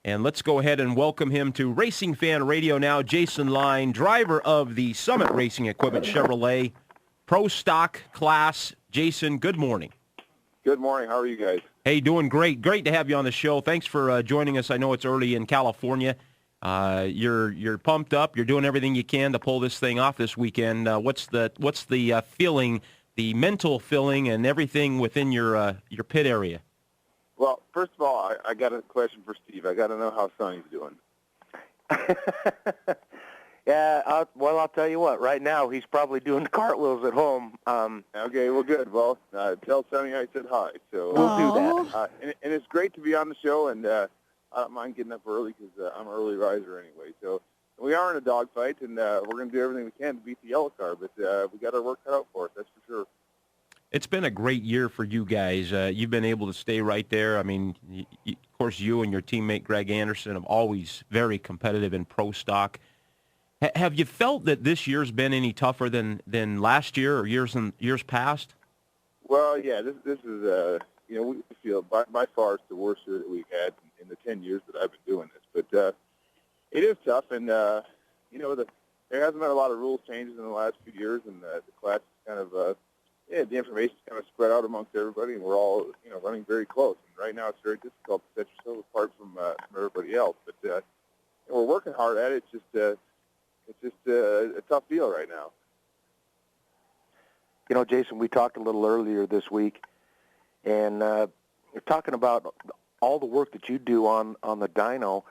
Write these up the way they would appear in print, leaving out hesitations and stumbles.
And let's go ahead and welcome him to Racing Fan Radio now. Jason Line, driver of the Summit Racing Equipment Chevrolet Pro Stock class. Jason, good morning. Good morning. How are you guys? Hey, doing great. Great to have you on the show. Thanks for joining us. I know it's early in California. You're pumped up. You're doing everything you can to pull this thing off this weekend. What's the feeling, the mental feeling, and everything within your pit area? Well, first of all, I got a question for Steve. I got to know how Sonny's doing. Yeah, I'll tell you what. Right now, he's probably doing cartwheels at home. Okay, well, good. Well, tell Sonny I said hi. So We'll do that. And it's great to be on the show, and I don't mind getting up early because I'm an early riser anyway. So we are in a dogfight, and we're going to do everything we can to beat the yellow car, but we got our work cut out for us, that's for sure. It's been a great year for you guys. You've been able to stay right there. I mean, of course, you and your teammate Greg Anderson have always very competitive in pro stock. Have you felt that this year's been any tougher than last year or years past? Well, yeah, this is, we feel by far it's the worst year that we've had in the 10 years that I've been doing this. But it is tough, and, there hasn't been a lot of rules changes in the last few years, and the class is kind of, the information's kind of spread out amongst everybody, and we're all, running very close. And right now it's very difficult to set yourself apart from everybody else. But we're working hard at it. It's just a tough deal right now. Jason, we talked a little earlier this week, and you're talking about all the work that you do on the dyno.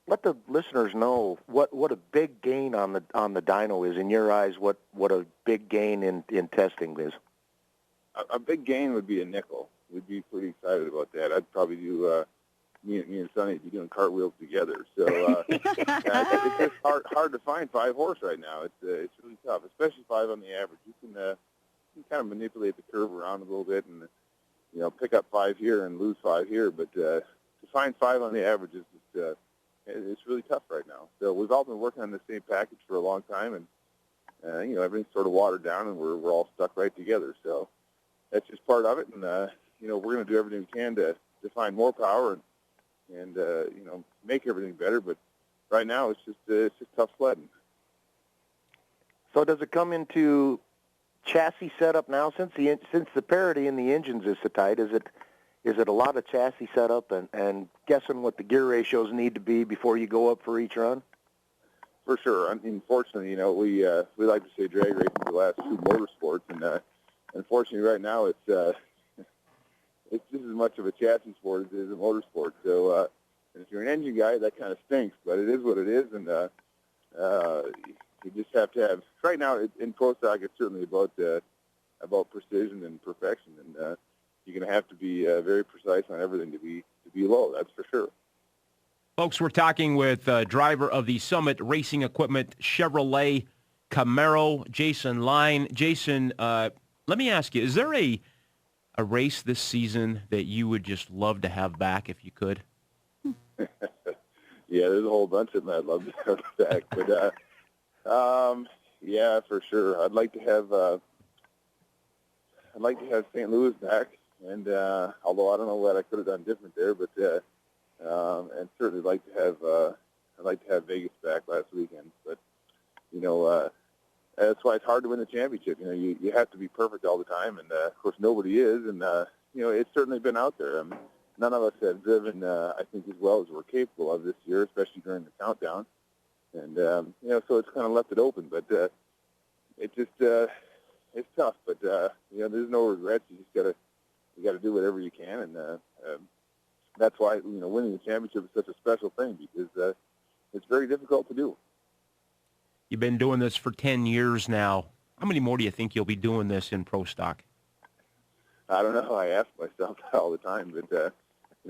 Let the listeners know what a big gain on the dyno is in your eyes. What a big gain in testing is. A big gain would be a nickel. We'd be pretty excited about that. I'd probably do me and Sonny would be doing cartwheels together. So it's just hard to find 5 horse right now. It's really tough, especially 5 on the average. You can kind of manipulate the curve around a little bit and pick up 5 here and lose 5 here. But to find 5 on the average is just it's really tough right now. So we've all been working on the same package for a long time, and everything's sort of watered down, and we're all stuck right together. So that's just part of it, and we're going to do everything we can to find more power and make everything better. But right now it's just tough sledding. So does it come into chassis setup now since the parity in the engines is so tight? Is it a lot of chassis setup and guessing what the gear ratios need to be before you go up for each run? For sure. I mean, fortunately, we like to say drag racing is the last true motorsports, and unfortunately, right now it's just as much of a chassis sport as it is a motorsport. So if you're an engine guy, that kind of stinks, but it is what it is, and you just have to have. Right now, in pro stock, it's certainly about precision and perfection, and you're going to have to be very precise on everything to be low. That's for sure. Folks, we're talking with driver of the Summit Racing Equipment Chevrolet Camaro, Jason Line. Jason, let me ask you, is there a race this season that you would just love to have back if you could? Yeah, there's a whole bunch of them I'd love to have back. But, yeah, for sure. I'd like to have St. Louis back. And although I don't know what I could have done different there, but and certainly I'd like to have Vegas back last weekend. But that's why it's hard to win the championship. You have to be perfect all the time, and of course nobody is. And it's certainly been out there. None of us have driven, I think, as well as we're capable of this year, especially during the countdown. And so it's kind of left it open. But it just it's tough. But there's no regrets. You got to do whatever you can, and that's why winning the championship is such a special thing, because it's very difficult to do. You've been doing this for 10 years now. How many more do you think you'll be doing this in pro stock? I don't know. I ask myself that all the time, but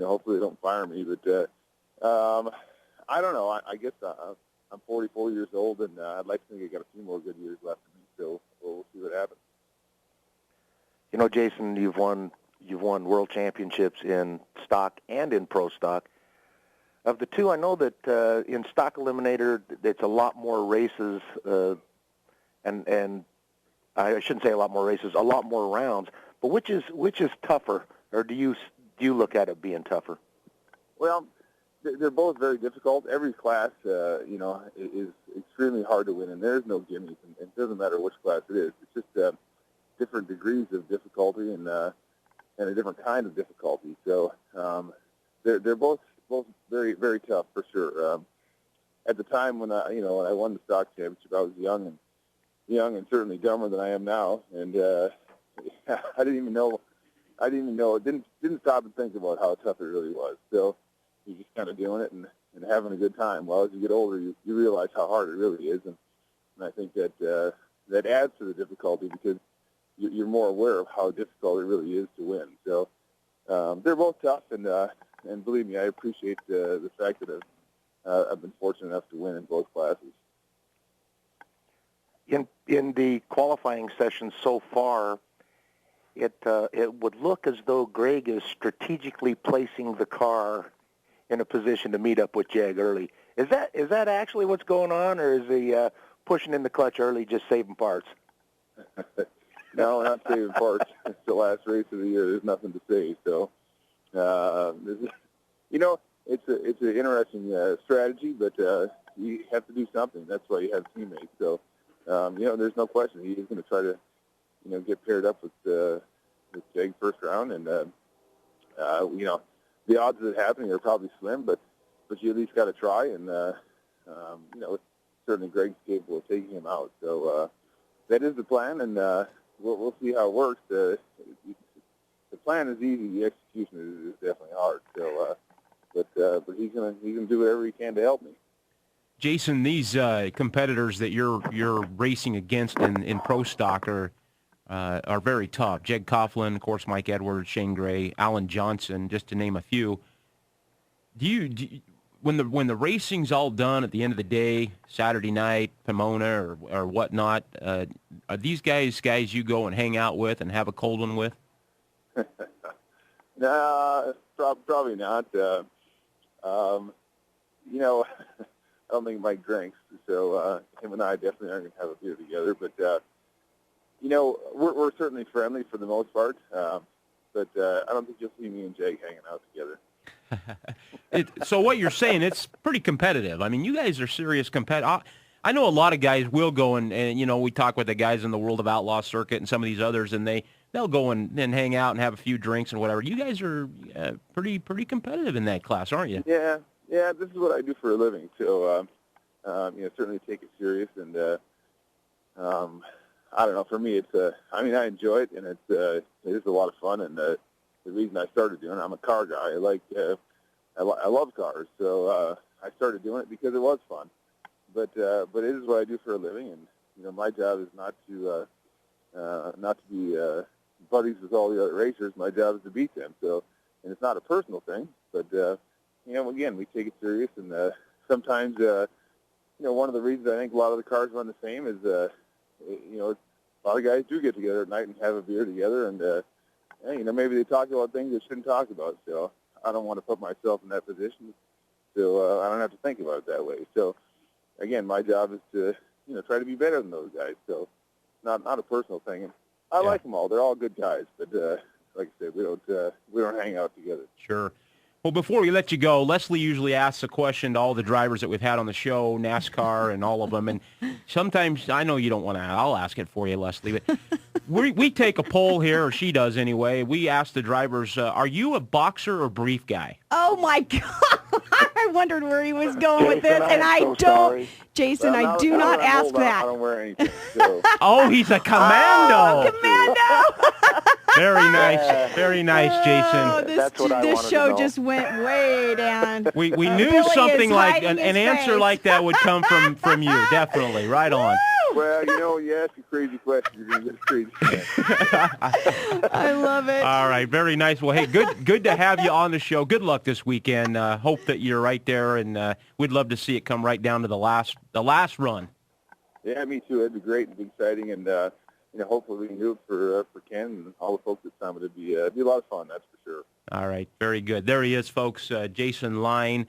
hopefully they don't fire me. But I don't know. I guess I'm 44 years old, and I'd like to think I got a few more good years left in me. So we'll see what happens. Jason, you've won world championships in stock and in pro stock. Of the two, I know that in stock eliminator, it's a lot more races, and I shouldn't say a lot more races, a lot more rounds. But which is tougher, or do you look at it being tougher? Well, they're both very difficult. Every class, is extremely hard to win, and there's no gimmies. And it doesn't matter which class it is. It's just different degrees of difficulty and a different kind of difficulty. So they're both very, very tough for sure. At the time when I won the stock championship, I was young and certainly dumber than I am now, and I didn't even know. It didn't stop and think about how tough it really was. So you're just kind of doing it and having a good time. Well, as you get older, you realize how hard it really is, and I think that that adds to the difficulty because you're more aware of how difficult it really is to win. So they're both tough, and believe me, I appreciate the fact that I've been fortunate enough to win in both classes. In the qualifying session so far, it would look as though Greg is strategically placing the car in a position to meet up with Jag early. Is that actually what's going on, or is he pushing in the clutch early, just saving parts? No, not saving parts. It's the last race of the year. There's nothing to save. So, it's an interesting strategy, but you have to do something. That's why you have teammates. So, there's no question. He's going to try to, get paired up with Jag first round, and the odds of it happening are probably slim, but you at least got to try, and certainly Greg's capable of taking him out. So that is the plan, and we'll see how it works. The plan is easy. The execution is definitely hard. So, but he's gonna do whatever he can to help me. Jason, these competitors that you're racing against in pro stock are very tough. Jeg Coughlin, of course, Mike Edwards, Shane Gray, Alan Johnson, just to name a few. Do you when the racing's all done at the end of the day, Saturday night, Pomona or whatnot, are these guys you go and hang out with and have a cold one with? Nah, probably not. I don't think Mike drinks, so him and I definitely aren't going to have a beer together. But we're certainly friendly for the most part. But I don't think you'll see me and Jake hanging out together. So what you're saying, it's pretty competitive. I mean, you guys are serious competitive. I know a lot of guys will go and we talk with the guys in the World of Outlaw circuit and some of these others, and they'll go and hang out and have a few drinks and whatever. You guys are pretty competitive in that class, aren't you? Yeah. This is what I do for a living. So, certainly take it serious, and I don't know. For me, it's I enjoy it, and it is a lot of fun. And the reason I started doing it, I'm a car guy. I love cars, so I started doing it because it was fun. But it is what I do for a living, and my job is not to be buddies with all the other racers. My job is to beat them. So, and it's not a personal thing, but again, we take it serious, and sometimes one of the reasons I think a lot of the cars run the same is a lot of guys do get together at night and have a beer together, and maybe they talk about things they shouldn't talk about. So I don't want to put myself in that position, so I don't have to think about it that way. So again, my job is to try to be better than those guys. So not a personal thing. And I like them all; they're all good guys. But like I said, we don't hang out together. Sure. Well, before we let you go, Leslie usually asks a question to all the drivers that we've had on the show, NASCAR and all of them. And sometimes, I know you don't want to, I'll ask it for you, Leslie. But we take a poll here, or she does anyway. We ask the drivers, are you a boxer or brief guy? Oh, my God. I wondered where he was going with this. And I don't, sorry. Jason, I do not ask that. I don't wear anything. So. Oh, he's a commando. Oh, commando. Very nice, Jason. Oh, That's what I this wanted show to know. just went way down. We knew Billy something is like hiding an his answer face. like that would come from you. Definitely, right on. Well, you ask a crazy question, you're going to get a crazy answer. I love it. All right, very nice. Well, hey, good to have you on the show. Good luck this weekend. Hope that you're right there, and we'd love to see it come right down to the last run. Yeah, me too. It'd be great and be exciting, and hopefully we can do it for Ken and all the folks at Summit. It'd be a lot of fun, that's for sure. All right, very good. There he is, folks, Jason Line.